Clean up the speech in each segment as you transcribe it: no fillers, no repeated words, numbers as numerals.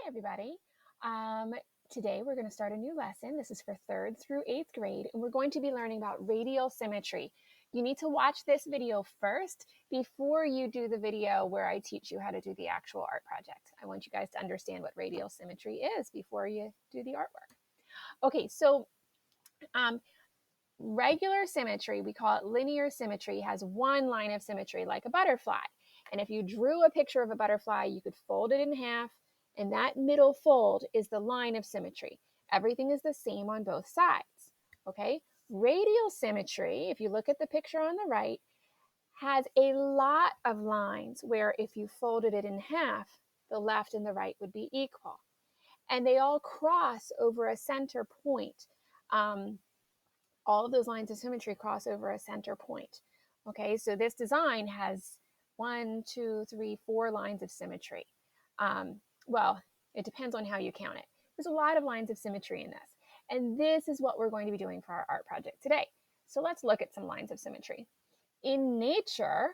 Everybody. Today we're going to start a new lesson. This is for 3rd through 8th grade, and we're going to be learning about radial symmetry. You need to watch this video first before you do the video where I teach you how to do the actual art project. I want you guys to understand what radial symmetry is before you do the artwork. Okay, so regular symmetry, we call it linear symmetry, has one line of symmetry like a butterfly. And if you drew a picture of a butterfly, you could fold it in half, and that middle fold is the line of symmetry. Everything is the same on both sides, okay? Radial symmetry, if you look at the picture on the right, has a lot of lines where if you folded it in half, the left and the right would be equal. And they all cross over a center point. All of those lines of symmetry cross over a center point. Okay, so this design has 1, 2, 3, 4 lines of symmetry. Well, it depends on how you count it. There's a lot of lines of symmetry in this. And this is what we're going to be doing for our art project today. So let's look at some lines of symmetry. In nature,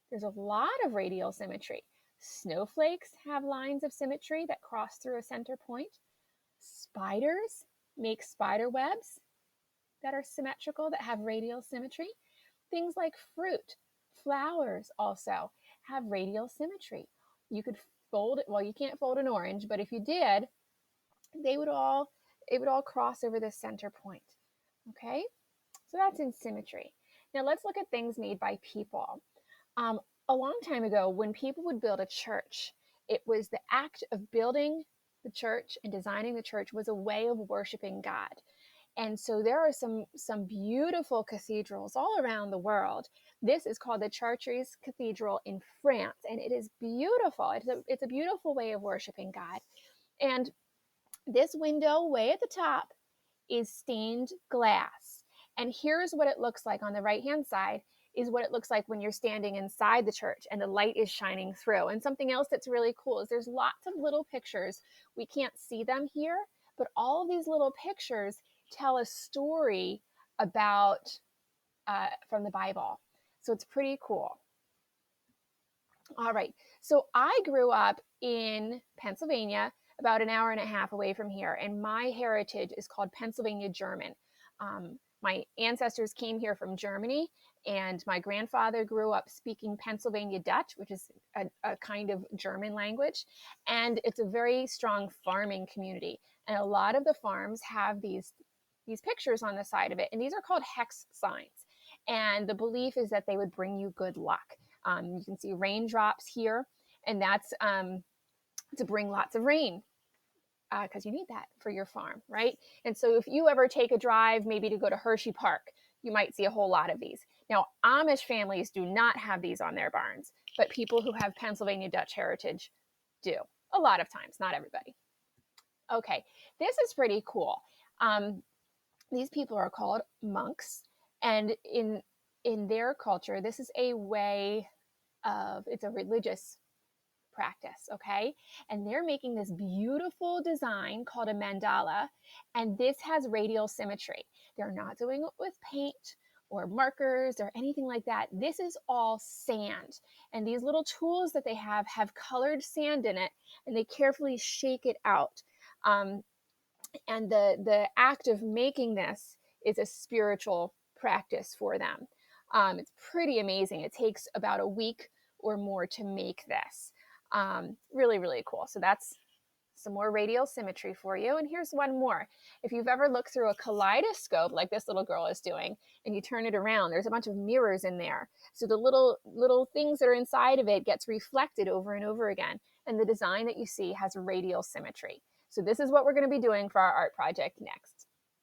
there's a lot of radial symmetry. Snowflakes have lines of symmetry that cross through a center point. Spiders make spider webs that are symmetrical, that have radial symmetry. Things like fruit, flowers also have radial symmetry. You could fold it, well, you can't fold an orange, but if you did, it would all cross over this center point. Okay, so that's in symmetry. Now let's look at things made by people. A long time ago, when people would build a church, it was the act of building the church and designing the church was a way of worshiping God. And so there are some beautiful cathedrals all around the world. This is called the Chartreuse Cathedral in France, and it is beautiful. It's a beautiful way of worshiping God. And this window way at the top is stained glass. And here's what it looks like on the right-hand side is what it looks like when you're standing inside the church and the light is shining through. And something else that's really cool is there's lots of little pictures. We can't see them here, but all of these little pictures tell a story about from the Bible. So it's pretty cool. All right, so I grew up in Pennsylvania, about an hour and a half away from here, and my heritage is called Pennsylvania German. My ancestors came here from Germany, and my grandfather grew up speaking Pennsylvania Dutch, which is a kind of German language, and it's a very strong farming community. And a lot of the farms have these pictures on the side of it, and these are called hex signs. And the belief is that they would bring you good luck. You can see raindrops here, and that's to bring lots of rain because you need that for your farm, right? And so if you ever take a drive, maybe to go to Hershey Park, you might see a whole lot of these. Now, Amish families do not have these on their barns, but people who have Pennsylvania Dutch heritage do. A lot of times, not everybody. Okay, this is pretty cool. These people are called monks, and in their culture, this is a way of, it's a religious practice, okay? And they're making this beautiful design called a mandala, and this has radial symmetry. They're not doing it with paint or markers or anything like that. This is all sand, and these little tools that they have colored sand in it, and they carefully shake it out. And the act of making this is a spiritual practice for them. It's pretty amazing. It takes about a week or more to make this. Really, really cool. So that's some more radial symmetry for you. And here's one more. If you've ever looked through a kaleidoscope like this little girl is doing, and you turn it around, there's a bunch of mirrors in there. So the little things that are inside of it gets reflected over and over again. And the design that you see has radial symmetry. So this is what we're going to be doing for our art project next.